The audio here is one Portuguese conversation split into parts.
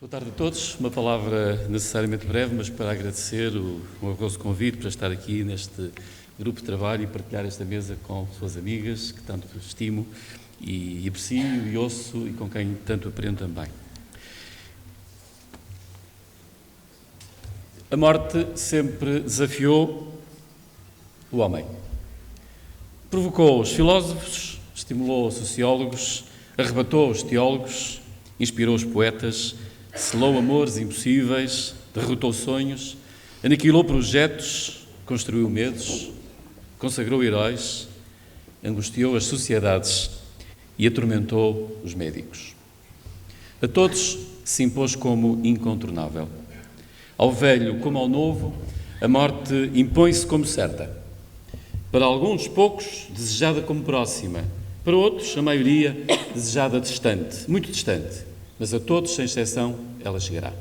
Boa tarde a todos. Uma palavra necessariamente breve, mas para agradecer o honroso convite para estar aqui neste grupo de trabalho e partilhar esta mesa com suas amigas, que tanto estimo e aprecio e ouço e com quem tanto aprendo também. A morte sempre desafiou o homem. Provocou os filósofos, estimulou os sociólogos, arrebatou os teólogos, inspirou os poetas, selou amores impossíveis, derrotou sonhos, aniquilou projetos, construiu medos, consagrou heróis, angustiou as sociedades e atormentou os médicos. A todos se impôs como incontornável. Ao velho como ao novo, a morte impõe-se como certa. Para alguns poucos, desejada como próxima. Para outros, a maioria, desejada distante, muito distante. Mas a todos, sem exceção, ela chegará.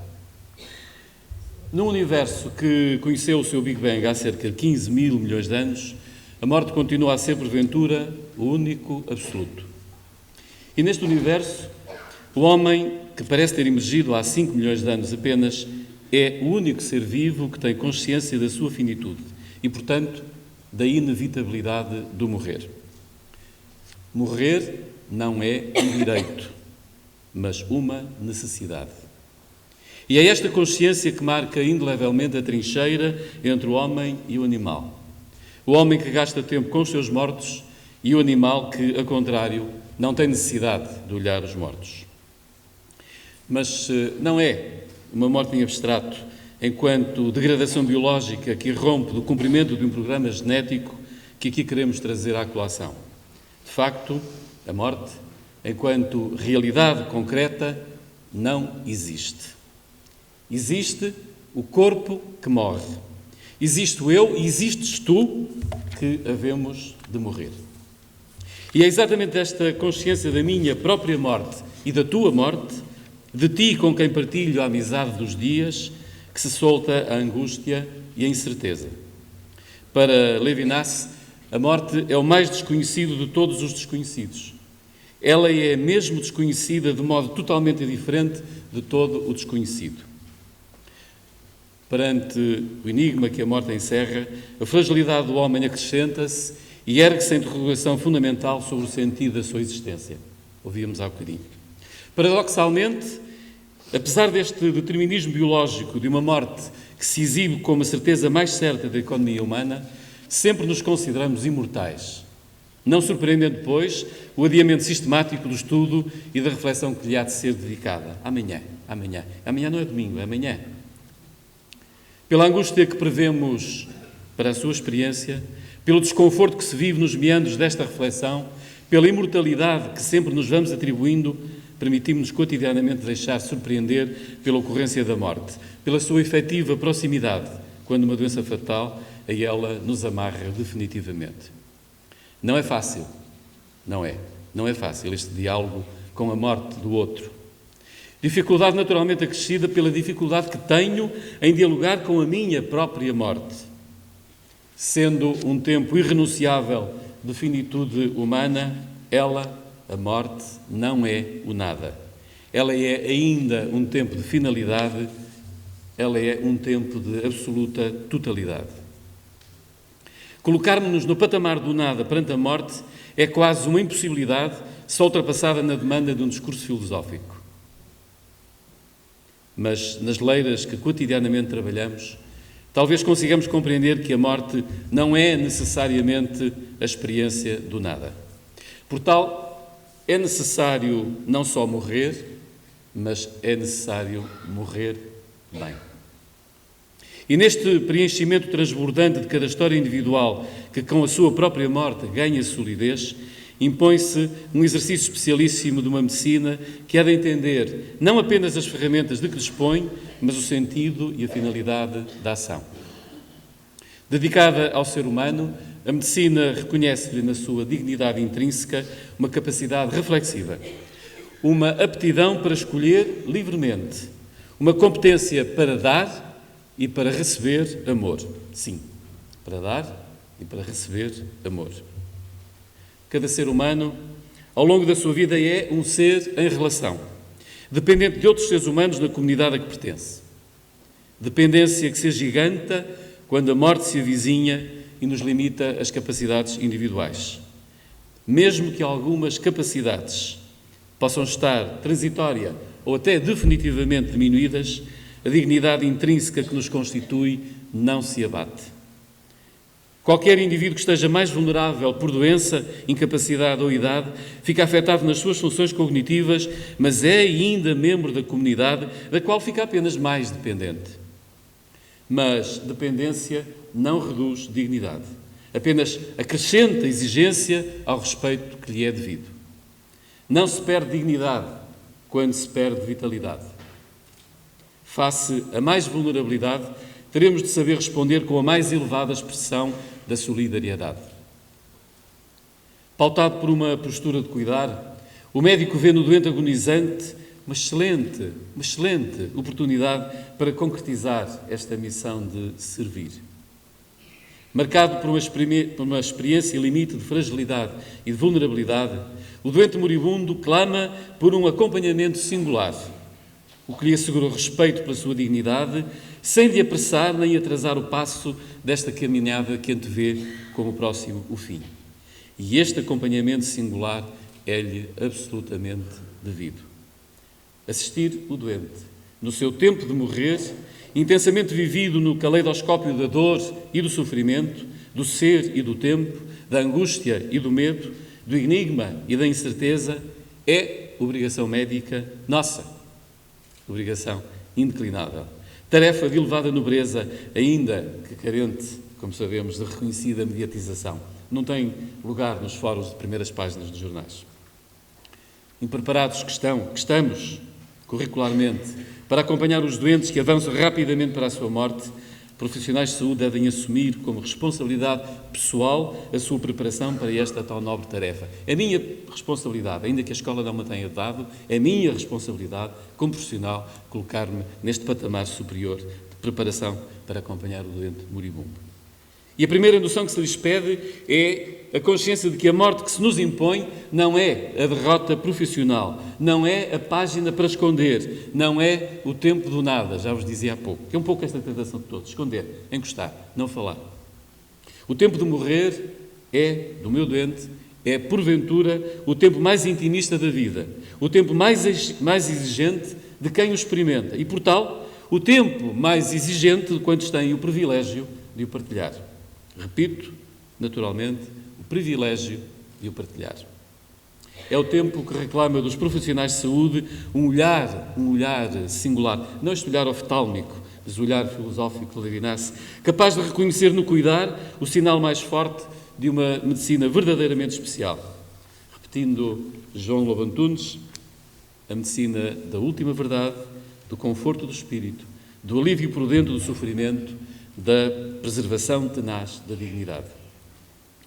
Num universo que conheceu o seu Big Bang há cerca de 15 mil milhões de anos, a morte continua a ser, porventura, o único absoluto. E neste universo, o homem, que parece ter emergido há 5 milhões de anos apenas, é o único ser vivo que tem consciência da sua finitude e, portanto, da inevitabilidade do morrer. Morrer não é um direito, mas uma necessidade. E é esta consciência que marca indelevelmente a trincheira entre o homem e o animal. O homem que gasta tempo com os seus mortos e o animal que, a contrário, não tem necessidade de olhar os mortos. Mas não é uma morte em abstrato, enquanto degradação biológica que irrompe do cumprimento de um programa genético que aqui queremos trazer à colação. De facto, a morte, enquanto realidade concreta, não existe. Existe o corpo que morre. Existo eu e existes tu que havemos de morrer. E é exatamente esta consciência da minha própria morte e da tua morte, de ti com quem partilho a amizade dos dias, que se solta a angústia e a incerteza. Para Levinas, a morte é o mais desconhecido de todos os desconhecidos. Ela é mesmo desconhecida de modo totalmente diferente de todo o desconhecido. Perante o enigma que a morte encerra, a fragilidade do homem acrescenta-se e ergue-se a interrogação fundamental sobre o sentido da sua existência. Ouvíamos há bocadinho. Paradoxalmente, apesar deste determinismo biológico de uma morte que se exibe como a certeza mais certa da economia humana, sempre nos consideramos imortais. Não surpreendendo, depois, o adiamento sistemático do estudo e da reflexão que lhe há de ser dedicada. Amanhã. Amanhã não é domingo, é amanhã. Pela angústia que prevemos para a sua experiência, pelo desconforto que se vive nos meandros desta reflexão, pela imortalidade que sempre nos vamos atribuindo, permitimos-nos cotidianamente deixar surpreender pela ocorrência da morte, pela sua efetiva proximidade, quando uma doença fatal a ela nos amarra definitivamente. Não é fácil, não é fácil este diálogo com a morte do outro. Dificuldade naturalmente acrescida pela dificuldade que tenho em dialogar com a minha própria morte. Sendo um tempo irrenunciável de finitude humana, ela, a morte, não é o nada. Ela é ainda um tempo de finalidade, ela é um tempo de absoluta totalidade. Colocarmos-nos no patamar do nada perante a morte é quase uma impossibilidade, só ultrapassada na demanda de um discurso filosófico. Mas nas leiras que cotidianamente trabalhamos, talvez consigamos compreender que a morte não é necessariamente a experiência do nada. Por tal, é necessário não só morrer, mas é necessário morrer bem. E neste preenchimento transbordante de cada história individual, que com a sua própria morte ganha solidez, impõe-se um exercício especialíssimo de uma medicina que há de entender não apenas as ferramentas de que dispõe, mas o sentido e a finalidade da ação. Dedicada ao ser humano, a medicina reconhece-lhe na sua dignidade intrínseca uma capacidade reflexiva, uma aptidão para escolher livremente, uma competência para dar e para receber amor. Sim, para dar e para receber amor. Cada ser humano, ao longo da sua vida, é um ser em relação. dependente de outros seres humanos na comunidade a que pertence. Dependência que se agiganta quando a morte se avizinha e nos limita as capacidades individuais. Mesmo que algumas capacidades possam estar transitória ou até definitivamente diminuídas, a dignidade intrínseca que nos constitui não se abate. Qualquer indivíduo que esteja mais vulnerável por doença, incapacidade ou idade fica afetado nas suas funções cognitivas, mas é ainda membro da comunidade da qual fica apenas mais dependente. Mas dependência não reduz dignidade, apenas acrescenta exigência ao respeito que lhe é devido. Não se perde dignidade quando se perde vitalidade. Face a mais vulnerabilidade, teremos de saber responder com a mais elevada expressão da solidariedade. Pautado por uma postura de cuidar, o médico vê no doente agonizante uma excelente oportunidade para concretizar esta missão de servir. Marcado por uma experiência limite de fragilidade e de vulnerabilidade, o doente moribundo clama por um acompanhamento singular, o que lhe assegura o respeito pela sua dignidade, sem lhe apressar nem atrasar o passo desta caminhada que antevê como próximo o fim. E este acompanhamento singular é-lhe absolutamente devido. Assistir o doente, no seu tempo de morrer, intensamente vivido no caleidoscópio da dor e do sofrimento, do ser e do tempo, da angústia e do medo, do enigma e da incerteza, é obrigação médica nossa, obrigação indeclinável. Tarefa de elevada nobreza, ainda que carente, como sabemos, de reconhecida mediatização. Não tem lugar nos fóruns de primeiras páginas dos jornais. Impreparados que estamos, curricularmente, para acompanhar os doentes que avançam rapidamente para a sua morte, profissionais de saúde devem assumir como responsabilidade pessoal a sua preparação para esta tal nobre tarefa. É minha responsabilidade, ainda que a escola não me tenha dado, é minha responsabilidade, como profissional, colocar-me neste patamar superior de preparação para acompanhar o doente moribundo. E a primeira noção que se lhes pede é a consciência de que a morte que se nos impõe não é a derrota profissional, não é a página para esconder, não é o tempo do nada, já vos dizia há pouco. É um pouco esta tentação de todos, esconder, encostar, não falar. O tempo de morrer é, do meu doente, é porventura o tempo mais intimista da vida, o tempo mais exigente de quem o experimenta e, por tal, o tempo mais exigente de quantos têm o privilégio de o partilhar. Repito, naturalmente, o privilégio de o partilhar. É o tempo que reclama dos profissionais de saúde um olhar singular, não este olhar oftálmico, mas o olhar filosófico de Levinas, capaz de reconhecer no cuidar o sinal mais forte de uma medicina verdadeiramente especial. Repetindo João Lobo Antunes, a medicina da última verdade, do conforto do espírito, do alívio prudente do sofrimento, da preservação tenaz da dignidade.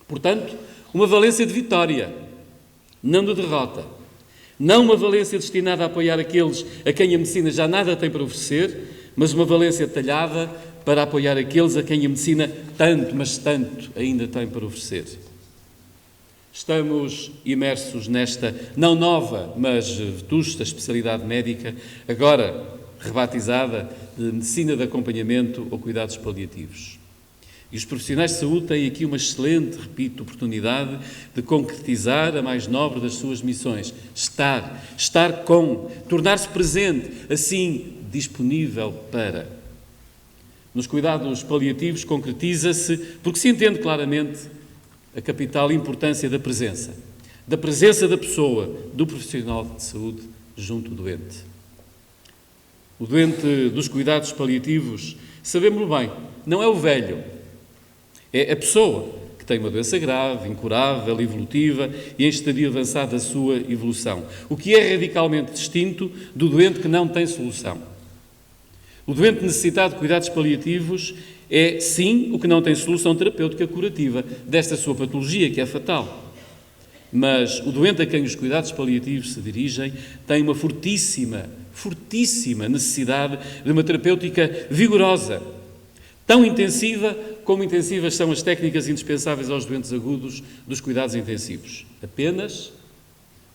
Portanto, uma valência de vitória, não de derrota. Não uma valência destinada a apoiar aqueles a quem a medicina já nada tem para oferecer, mas uma valência talhada para apoiar aqueles a quem a medicina tanto, mas tanto, ainda tem para oferecer. Estamos imersos nesta não nova, mas vetusta especialidade médica, agora rebatizada de medicina de acompanhamento ou cuidados paliativos. E os profissionais de saúde têm aqui uma excelente, repito, oportunidade de concretizar a mais nobre das suas missões. Estar com, tornar-se presente, assim disponível para. Nos cuidados paliativos concretiza-se, porque se entende claramente a capital importância da presença da pessoa, do profissional de saúde junto do doente. O doente dos cuidados paliativos, sabemos bem, não é o velho, é a pessoa que tem uma doença grave, incurável, evolutiva e em estadio avançado da sua evolução, o que é radicalmente distinto do doente que não tem solução. O doente necessitado de cuidados paliativos é, sim, o que não tem solução terapêutica curativa desta sua patologia, que é fatal. Mas o doente a quem os cuidados paliativos se dirigem tem uma fortíssima necessidade de uma terapêutica vigorosa, tão intensiva como intensivas são as técnicas indispensáveis aos doentes agudos dos cuidados intensivos. Apenas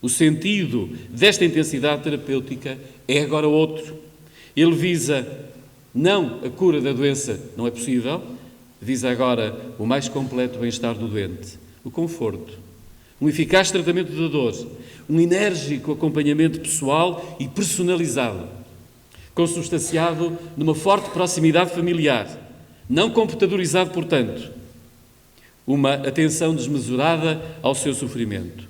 O sentido desta intensidade terapêutica é agora outro. Ele visa não a cura da doença, não é possível, visa agora o mais completo bem-estar do doente, o conforto, um eficaz tratamento da dor, um enérgico acompanhamento pessoal e personalizado, consubstanciado numa forte proximidade familiar, não computadorizado, portanto, uma atenção desmesurada ao seu sofrimento.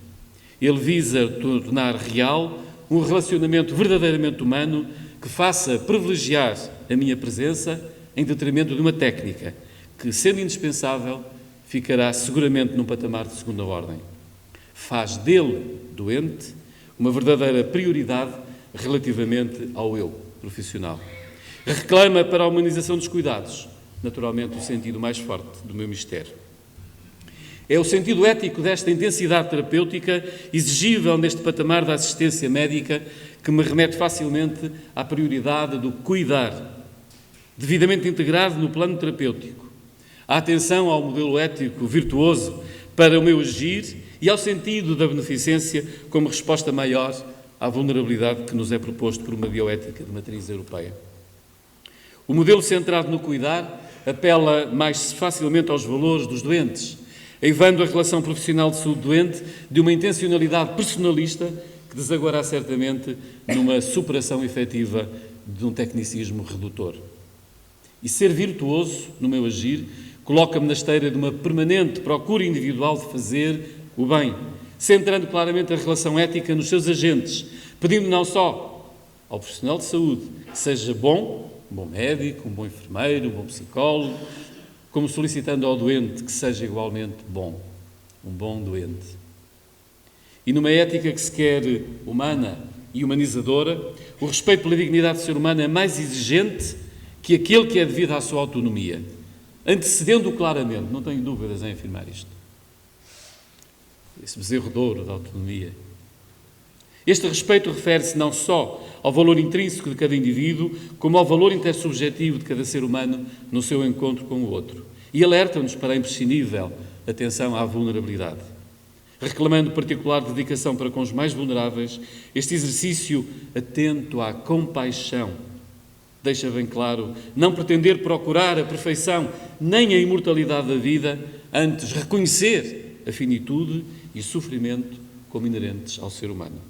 Ele visa tornar real um relacionamento verdadeiramente humano que faça privilegiar a minha presença em detrimento de uma técnica que, sendo indispensável, ficará seguramente num patamar de segunda ordem. Faz dele, doente, uma verdadeira prioridade relativamente ao eu profissional. Reclama para a humanização dos cuidados, naturalmente o sentido mais forte do meu mistério. É o sentido ético desta intensidade terapêutica exigível neste patamar da assistência médica que me remete facilmente à prioridade do cuidar, devidamente integrado no plano terapêutico, à atenção ao modelo ético virtuoso para o meu agir e ao sentido da beneficência como resposta maior à vulnerabilidade que nos é proposto por uma bioética de matriz europeia. O modelo centrado no cuidar apela mais facilmente aos valores dos doentes, eivando a relação profissional de saúde-doente de uma intencionalidade personalista que desaguará certamente numa superação efetiva de um tecnicismo redutor. E ser virtuoso no meu agir coloca-me na esteira de uma permanente procura individual de fazer o bem, centrando claramente a relação ética nos seus agentes, pedindo não só ao profissional de saúde que seja bom, um bom médico, um bom enfermeiro, um bom psicólogo, como solicitando ao doente que seja igualmente bom, um bom doente. E numa ética que se quer humana e humanizadora, o respeito pela dignidade do ser humano é mais exigente que aquele que é devido à sua autonomia, antecedendo-o claramente, não tenho dúvidas em afirmar isto. Esse bezerro de ouro da autonomia. Este respeito refere-se não só ao valor intrínseco de cada indivíduo, como ao valor intersubjetivo de cada ser humano no seu encontro com o outro. E alerta-nos para a imprescindível atenção à vulnerabilidade. Reclamando particular dedicação para com os mais vulneráveis, este exercício atento à compaixão deixa bem claro não pretender procurar a perfeição nem a imortalidade da vida, antes reconhecer a finitude e sofrimento como inerentes ao ser humano.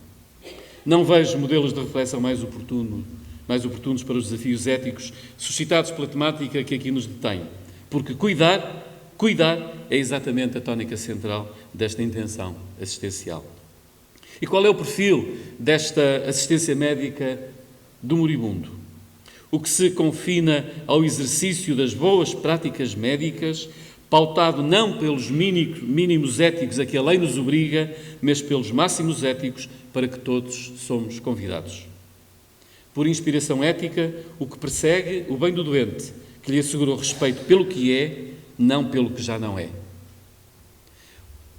Não vejo modelos de reflexão mais oportunos para os desafios éticos suscitados pela temática que aqui nos detém, porque cuidar é exatamente a tónica central desta intenção assistencial. E qual é o perfil desta assistência médica do moribundo? O que se confina ao exercício das boas práticas médicas, pautado não pelos mínimos éticos a que a lei nos obriga, mas pelos máximos éticos para que todos somos convidados. Por inspiração ética, o que persegue o bem do doente, que lhe assegura o respeito pelo que é, não pelo que já não é.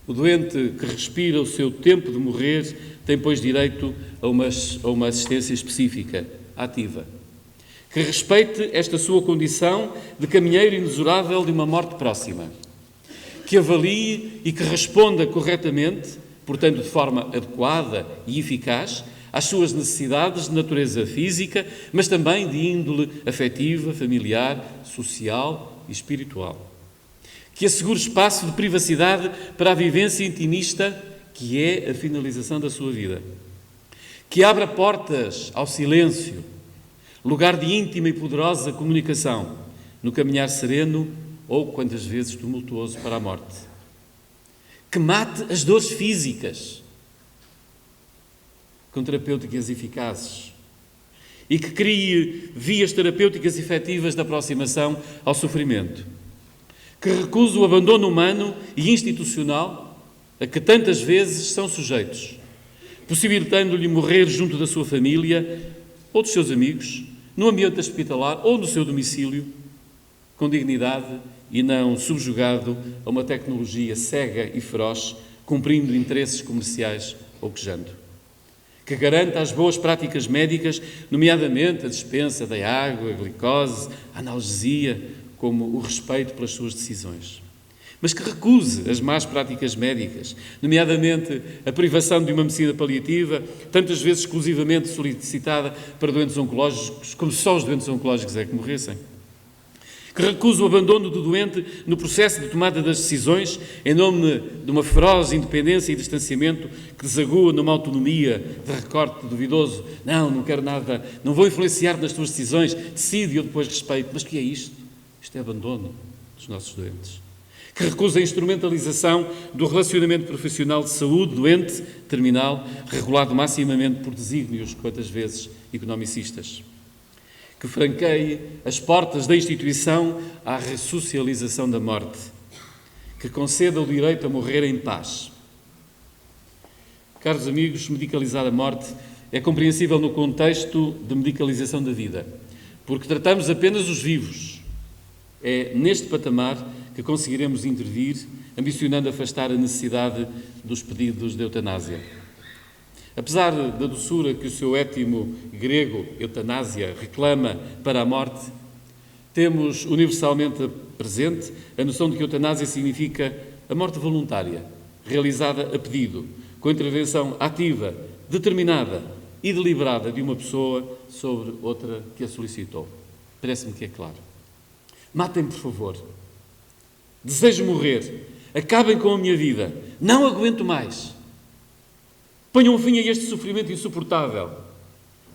O doente que respira o seu tempo de morrer tem, pois, direito a uma assistência específica, ativa, que respeite esta sua condição de caminheiro inexorável de uma morte próxima, que avalie e que responda corretamente, portanto de forma adequada e eficaz, às suas necessidades de natureza física, mas também de índole afetiva, familiar, social e espiritual. Que assegure espaço de privacidade para a vivência intimista, que é a finalização da sua vida. Que abra portas ao silêncio, lugar de íntima e poderosa comunicação, no caminhar sereno ou, quantas vezes, tumultuoso para a morte. Que mate as dores físicas com terapêuticas eficazes e que crie vias terapêuticas efetivas de aproximação ao sofrimento. Que recuse o abandono humano e institucional a que tantas vezes são sujeitos, possibilitando-lhe morrer junto da sua família ou dos seus amigos, no ambiente hospitalar ou no seu domicílio, com dignidade e não subjugado a uma tecnologia cega e feroz, cumprindo interesses comerciais ou quejando. Que garanta as boas práticas médicas, nomeadamente a dispensa da água, a glicose, a analgesia, como o respeito pelas suas decisões. mas que recuse as más práticas médicas, nomeadamente a privação de uma medicina paliativa, tantas vezes exclusivamente solicitada para doentes oncológicos, como só os doentes oncológicos é que morressem. Que recuse o abandono do doente no processo de tomada das decisões em nome de uma feroz independência e distanciamento que desagua numa autonomia de recorte duvidoso. Não quero nada, não vou influenciar nas tuas decisões, decide e eu depois respeito. Mas o que é isto? Isto é abandono dos nossos doentes. Que recusa a instrumentalização do relacionamento profissional de saúde, doente, terminal, regulado maximamente por desígnios, quantas vezes, economicistas. Que franqueie as portas da instituição à ressocialização da morte. Que conceda o direito a morrer em paz. Caros amigos, medicalizar a morte é compreensível no contexto de medicalização da vida, porque tratamos apenas os vivos. É neste patamar que conseguiremos intervir, ambicionando afastar a necessidade dos pedidos de eutanásia. Apesar da doçura que o seu étimo grego, eutanásia, reclama para a morte, temos universalmente presente a noção de que eutanásia significa a morte voluntária, realizada a pedido, com intervenção ativa, determinada e deliberada de uma pessoa sobre outra que a solicitou. Parece-me que é claro. Matem-me, por favor. Desejo morrer. Acabem com a minha vida. Não aguento mais. Ponham fim a este sofrimento insuportável.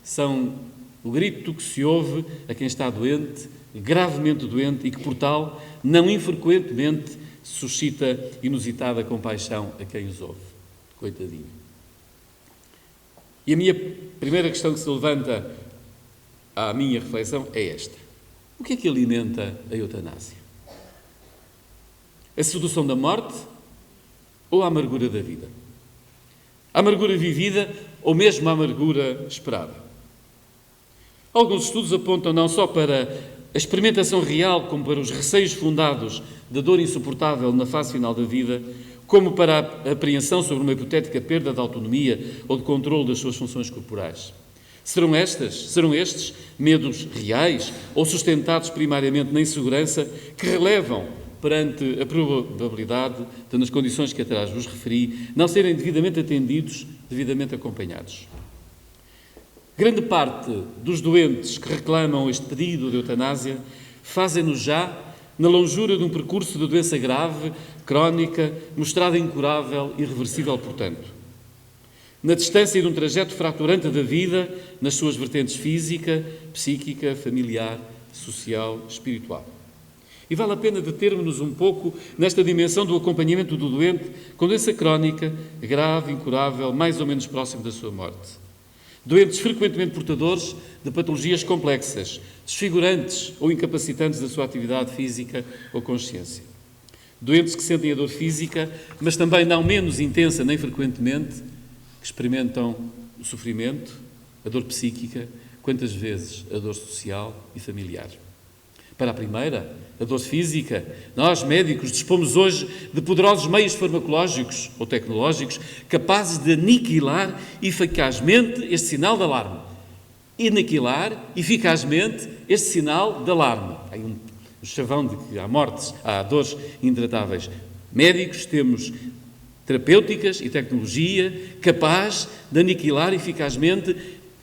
São o grito que se ouve a quem está doente, gravemente doente, e que, por tal, não infrequentemente suscita inusitada compaixão a quem os ouve. Coitadinho. E a minha primeira questão que se levanta à minha reflexão é esta. O que é que alimenta a eutanásia? A sedução da morte ou a amargura da vida? A amargura vivida ou mesmo a amargura esperada? Alguns estudos apontam não só para a experimentação real, como para os receios fundados da dor insuportável na fase final da vida, como para a apreensão sobre uma hipotética perda de autonomia ou de controle das suas funções corporais. Serão estes medos reais ou sustentados primariamente na insegurança que relevam perante a probabilidade de, nas condições que atrás vos referi, não serem devidamente atendidos, devidamente acompanhados? Grande parte dos doentes que reclamam este pedido de eutanásia fazem-no já na longura de um percurso de doença grave, crónica, mostrada incurável e irreversível, portanto. Na distância de um trajeto fraturante da vida, nas suas vertentes física, psíquica, familiar, social, espiritual. E vale a pena determos-nos um pouco nesta dimensão do acompanhamento do doente com doença crónica, grave, incurável, mais ou menos próximo da sua morte. Doentes frequentemente portadores de patologias complexas, desfigurantes ou incapacitantes da sua atividade física ou consciência. Doentes que sentem a dor física, mas também não menos intensa nem frequentemente, que experimentam o sofrimento, a dor psíquica, quantas vezes a dor social e familiar. Para a primeira, a dor física, nós, médicos, dispomos hoje de poderosos meios farmacológicos ou tecnológicos capazes de aniquilar eficazmente este sinal de alarme. Aniquilar eficazmente este sinal de alarme. Há um chavão de que há mortes, há dores intratáveis. Médicos, temos terapêuticas e tecnologia capaz de aniquilar eficazmente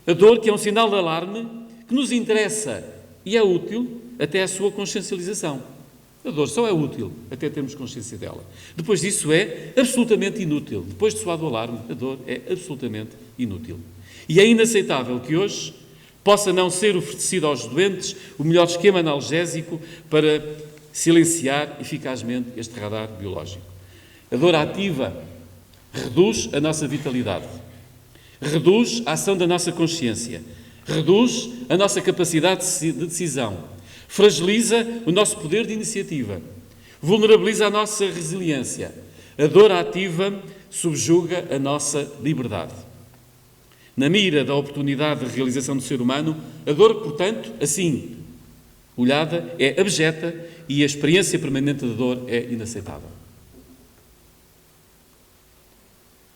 a dor, que é um sinal de alarme que nos interessa e é útil até a sua consciencialização. A dor só é útil até termos consciência dela. Depois disso é absolutamente inútil. Depois de soado o alarme, a dor é absolutamente inútil. E é inaceitável que hoje possa não ser oferecido aos doentes o melhor esquema analgésico para silenciar eficazmente este radar biológico. A dor ativa reduz a nossa vitalidade, reduz a ação da nossa consciência, reduz a nossa capacidade de decisão, fragiliza o nosso poder de iniciativa, vulnerabiliza a nossa resiliência. A dor ativa subjuga a nossa liberdade. Na mira da oportunidade de realização do ser humano, a dor, portanto, assim olhada, é abjeta e a experiência permanente da dor é inaceitável.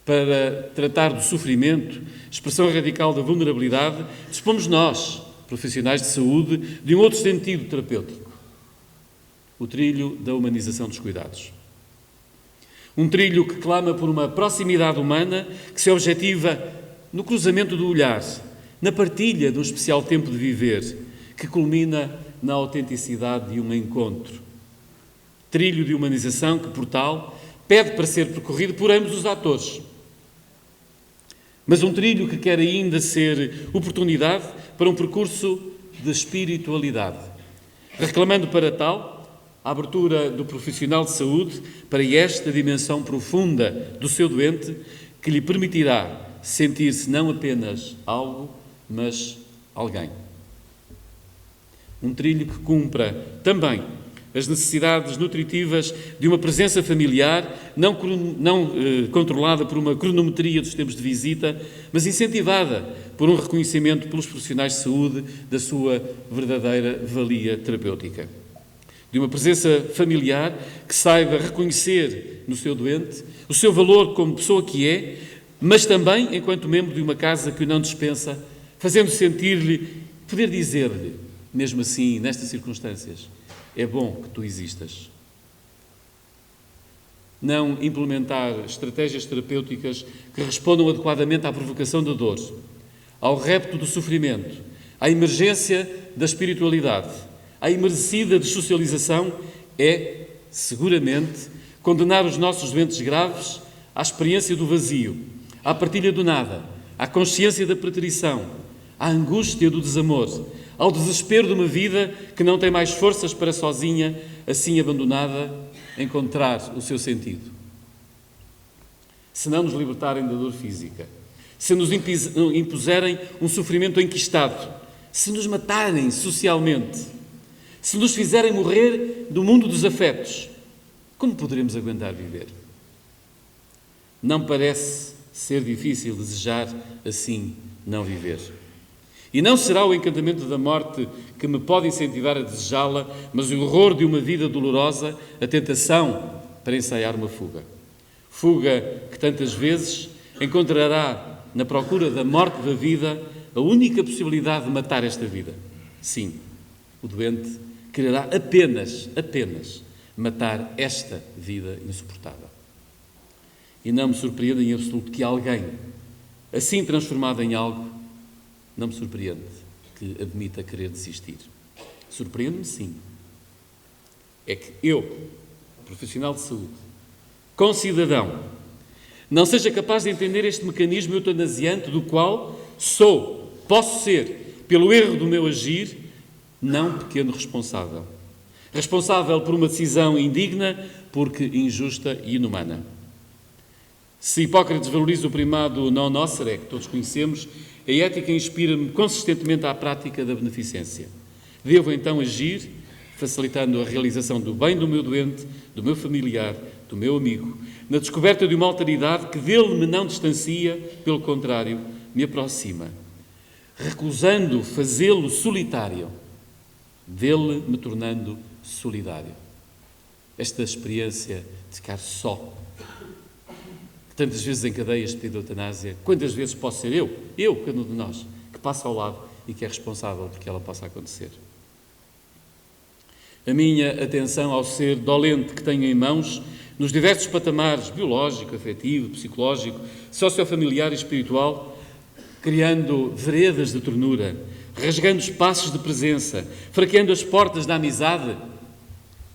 Para tratar do sofrimento, expressão radical da vulnerabilidade, dispomos nós, profissionais de saúde, de um outro sentido terapêutico, o trilho da humanização dos cuidados. Um trilho que clama por uma proximidade humana que se objetiva no cruzamento do olhar, na partilha de um especial tempo de viver, que culmina na autenticidade de um encontro. Trilho de humanização que, por tal, pede para ser percorrido por ambos os atores. Mas um trilho que quer ainda ser oportunidade para um percurso de espiritualidade, reclamando para tal a abertura do profissional de saúde para esta dimensão profunda do seu doente que lhe permitirá sentir-se não apenas algo, mas alguém. Um trilho que cumpra também as necessidades nutritivas de uma presença familiar, não controlada por uma cronometria dos tempos de visita, mas incentivada por um reconhecimento pelos profissionais de saúde da sua verdadeira valia terapêutica. De uma presença familiar que saiba reconhecer no seu doente o seu valor como pessoa que é, mas também enquanto membro de uma casa que o não dispensa, fazendo sentir-lhe, poder dizer-lhe, mesmo assim, nestas circunstâncias, é bom que tu existas. Não implementar estratégias terapêuticas que respondam adequadamente à provocação da dor, ao repto do sofrimento, à emergência da espiritualidade, à imerecida dessocialização, é, seguramente, condenar os nossos doentes graves à experiência do vazio, à partilha do nada, à consciência da preterição, à angústia do desamor, ao desespero de uma vida que não tem mais forças para sozinha, assim abandonada, encontrar o seu sentido. Se não nos libertarem da dor física, se nos impuserem um sofrimento enquistado, se nos matarem socialmente, se nos fizerem morrer do mundo dos afetos, como poderemos aguentar viver? Não parece ser difícil desejar assim não viver. E não será o encantamento da morte que me pode incentivar a desejá-la, mas o horror de uma vida dolorosa, a tentação para ensaiar uma fuga. Fuga que tantas vezes encontrará na procura da morte da vida a única possibilidade de matar esta vida. Sim, o doente quererá apenas matar esta vida insuportável. E não me surpreende em absoluto que alguém, assim transformado em algo, não me surpreende que admita querer desistir. Surpreende-me, sim. É que eu, profissional de saúde, concidadão, não seja capaz de entender este mecanismo eutanasiante do qual posso ser, pelo erro do meu agir, não pequeno responsável. Responsável por uma decisão indigna, porque injusta e inumana. Se Hipócrates valoriza o primado non nocere, que todos conhecemos, a ética inspira-me consistentemente à prática da beneficência. Devo então agir, facilitando a realização do bem do meu doente, do meu familiar, do meu amigo, na descoberta de uma alteridade que dele me não distancia, pelo contrário, me aproxima. Recusando fazê-lo solitário, dele me tornando solidário. Esta experiência de ficar só, tantas vezes encadeia este pedido de eutanásia, quantas vezes posso ser eu, cada um de nós, que passa ao lado e que é responsável por que ela possa acontecer. A minha atenção ao ser dolente que tenho em mãos, nos diversos patamares biológico, afetivo, psicológico, sociofamiliar e espiritual, criando veredas de ternura, rasgando espaços de presença, fraqueando as portas da amizade,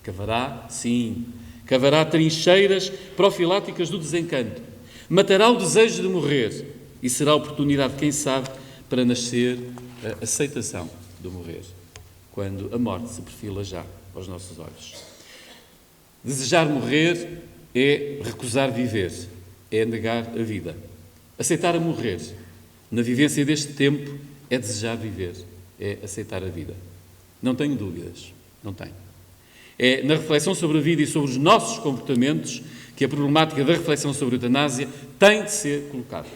cavará trincheiras profiláticas do desencanto, matará o desejo de morrer e será a oportunidade, quem sabe, para nascer a aceitação do morrer, quando a morte se perfila já aos nossos olhos. Desejar morrer é recusar viver, é negar a vida. Aceitar a morrer, na vivência deste tempo, é desejar viver, é aceitar a vida. Não tenho dúvidas, não tenho. É na reflexão sobre a vida e sobre os nossos comportamentos que a problemática da reflexão sobre a eutanásia tem de ser colocada.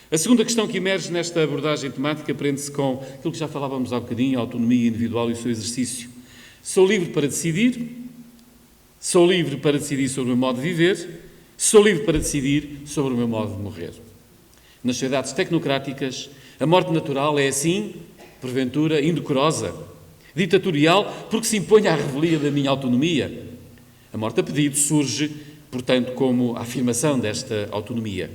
A segunda questão que emerge nesta abordagem temática prende-se com aquilo que já falávamos há bocadinho, a autonomia individual e o seu exercício. Sou livre para decidir, sou livre para decidir sobre o meu modo de viver, sou livre para decidir sobre o meu modo de morrer. Nas sociedades tecnocráticas, a morte natural é assim, porventura, indecorosa, ditatorial, porque se impõe à revelia da minha autonomia. A morte a pedido surge portanto, como a afirmação desta autonomia.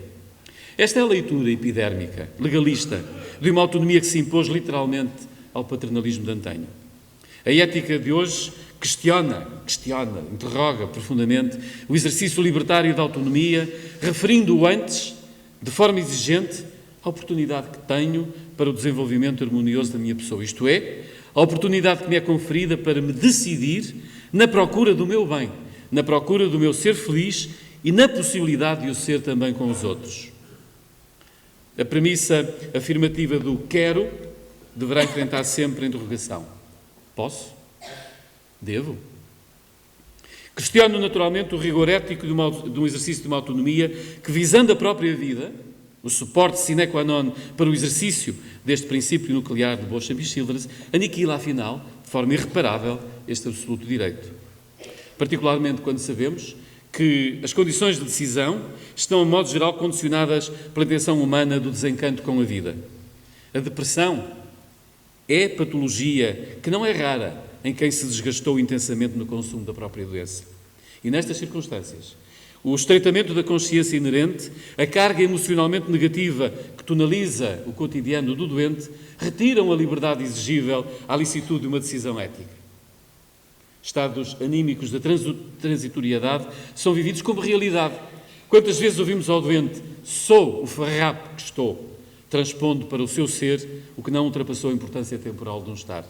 Esta é a leitura epidérmica, legalista, de uma autonomia que se impôs literalmente ao paternalismo de antanho. A ética de hoje questiona, interroga profundamente o exercício libertário da autonomia, referindo-o antes, de forma exigente, à oportunidade que tenho para o desenvolvimento harmonioso da minha pessoa, isto é, a oportunidade que me é conferida para me decidir na procura do meu bem, na procura do meu ser feliz e na possibilidade de o ser também com os outros. A premissa afirmativa do quero deverá enfrentar sempre a interrogação. Posso? Devo? Questiono naturalmente o rigor ético de um exercício de uma autonomia que, visando a própria vida, o suporte sine qua non para o exercício deste princípio nuclear de Beauchamp e Childress, aniquila, afinal, de forma irreparável, este absoluto direito. Particularmente quando sabemos que as condições de decisão estão, a modo geral, condicionadas pela intenção humana do desencanto com a vida. A depressão é patologia que não é rara em quem se desgastou intensamente no consumo da própria doença. E nestas circunstâncias, o estreitamento da consciência inerente, a carga emocionalmente negativa que tonaliza o cotidiano do doente, retiram a liberdade exigível à licitude de uma decisão ética. Estados anímicos da transitoriedade são vividos como realidade. Quantas vezes ouvimos ao doente, sou o farrapo que estou, transpondo para o seu ser o que não ultrapassou a importância temporal de um estar.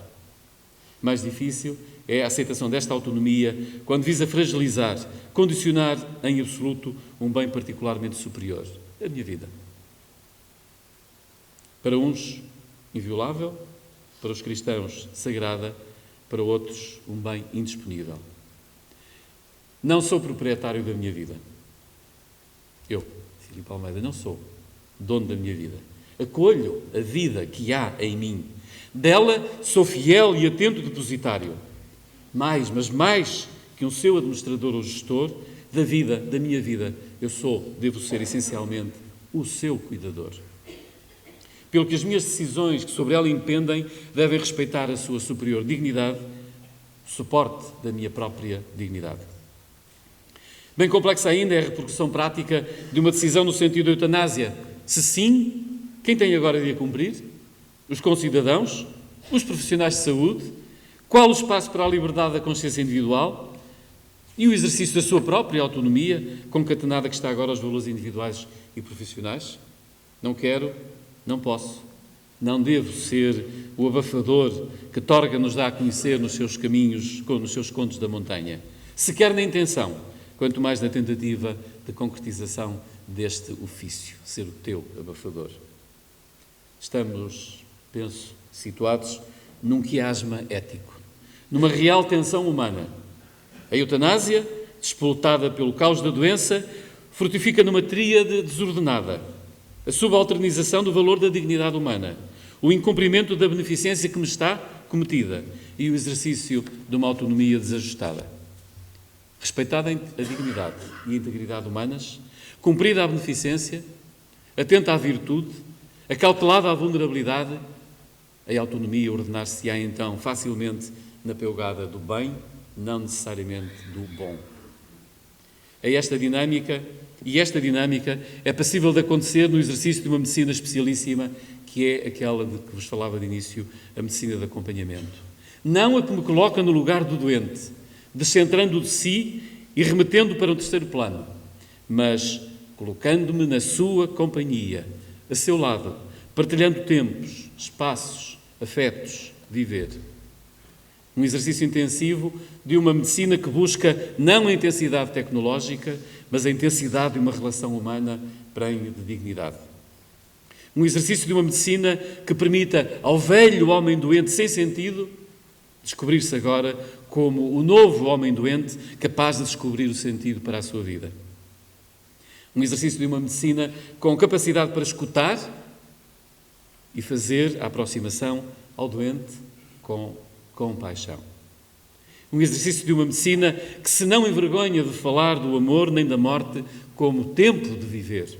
Mais difícil é a aceitação desta autonomia quando visa fragilizar, condicionar em absoluto um bem particularmente superior, a minha vida. Para uns, inviolável, para os cristãos, sagrada, para outros, um bem indisponível. Não sou proprietário da minha vida. Eu, Filipe Almeida, não sou dono da minha vida. Acolho a vida que há em mim. Dela sou fiel e atento depositário. Mas mais que um seu administrador ou gestor da vida, da minha vida, devo ser essencialmente o seu cuidador. Pelo que as minhas decisões que sobre ela impendem devem respeitar a sua superior dignidade, suporte da minha própria dignidade. Bem complexa ainda é a repercussão prática de uma decisão no sentido da eutanásia. Se sim, quem tem agora de a cumprir? Os concidadãos? Os profissionais de saúde? Qual o espaço para a liberdade da consciência individual? E o exercício da sua própria autonomia, concatenada que está agora aos valores individuais e profissionais? Não quero, não posso, não devo ser o abafador que Torga nos dá a conhecer nos seus caminhos, nos seus contos da montanha. Sequer na intenção, quanto mais na tentativa de concretização deste ofício, ser o teu abafador. Estamos, penso, situados num quiasma ético, numa real tensão humana. A eutanásia, despolutada pelo caos da doença, frutifica numa tríade desordenada. A subalternização do valor da dignidade humana, o incumprimento da beneficência que me está cometida e o exercício de uma autonomia desajustada. Respeitada a dignidade e a integridade humanas, cumprida a beneficência, atenta à virtude, acautelada à vulnerabilidade, a autonomia ordenar-se-á então facilmente na pegada do bem, não necessariamente do bom. Esta dinâmica é passível de acontecer no exercício de uma medicina especialíssima, que é aquela de que vos falava de início, a medicina de acompanhamento. Não a que me coloca no lugar do doente, descentrando de si e remetendo para um terceiro plano, mas colocando-me na sua companhia, a seu lado, partilhando tempos, espaços, afetos, viver. Um exercício intensivo de uma medicina que busca não a intensidade tecnológica, mas a intensidade de uma relação humana prenhe de dignidade. Um exercício de uma medicina que permita ao velho homem doente sem sentido descobrir-se agora como o novo homem doente capaz de descobrir o sentido para a sua vida. Um exercício de uma medicina com capacidade para escutar e fazer a aproximação ao doente com compaixão. Um exercício de uma medicina que se não envergonha de falar do amor nem da morte como tempo de viver.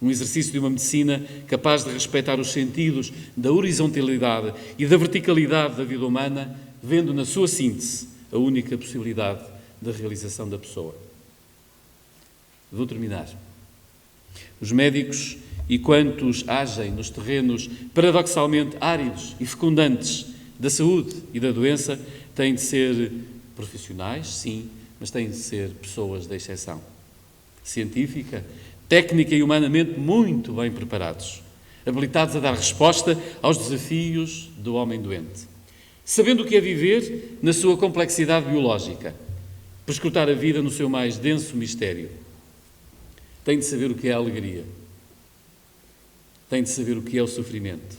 Um exercício de uma medicina capaz de respeitar os sentidos da horizontalidade e da verticalidade da vida humana, vendo na sua síntese a única possibilidade da realização da pessoa. Vou terminar. Os médicos e quantos agem nos terrenos paradoxalmente áridos e fecundantes da saúde e da doença têm de ser profissionais, sim, mas têm de ser pessoas de exceção. Científica, técnica e humanamente muito bem preparados, habilitados a dar resposta aos desafios do homem doente. Sabendo o que é viver na sua complexidade biológica, perscrutar a vida no seu mais denso mistério. Tem de saber o que é a alegria, tem de saber o que é o sofrimento,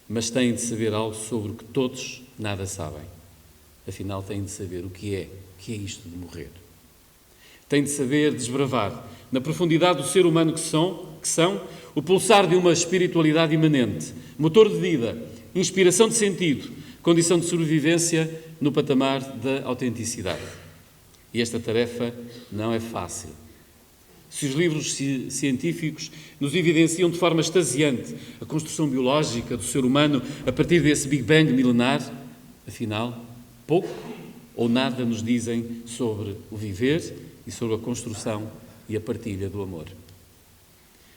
mas tem de saber algo sobre o que todos nada sabem. Afinal, tem de saber o que é isto de morrer. Tem de saber desbravar, na profundidade do ser humano que são, o pulsar de uma espiritualidade imanente, motor de vida, inspiração de sentido, condição de sobrevivência no patamar da autenticidade. E esta tarefa não é fácil. Se os livros científicos nos evidenciam de forma extasiante a construção biológica do ser humano a partir desse Big Bang milenar, afinal, pouco ou nada nos dizem sobre o viver e sobre a construção e a partilha do amor.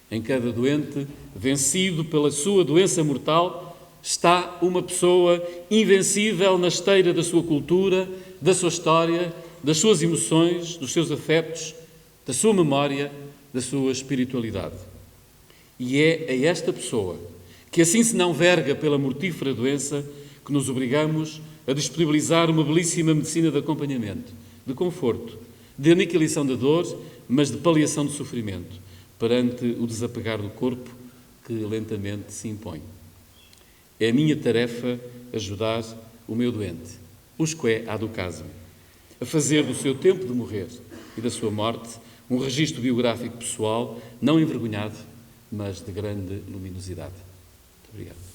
Em cada doente, vencido pela sua doença mortal, está uma pessoa invencível na esteira da sua cultura, da sua história, das suas emoções, dos seus afetos, da sua memória, da sua espiritualidade. E é a esta pessoa, que assim se não verga pela mortífera doença, que nos obrigamos a disponibilizar uma belíssima medicina de acompanhamento, de conforto, de aniquilação da dor, mas de paliação do sofrimento, perante o desapegar do corpo que lentamente se impõe. É a minha tarefa ajudar o meu doente, usque ad ocasio, a fazer do seu tempo de morrer e da sua morte um registro biográfico pessoal, não envergonhado, mas de grande luminosidade. Muito obrigado.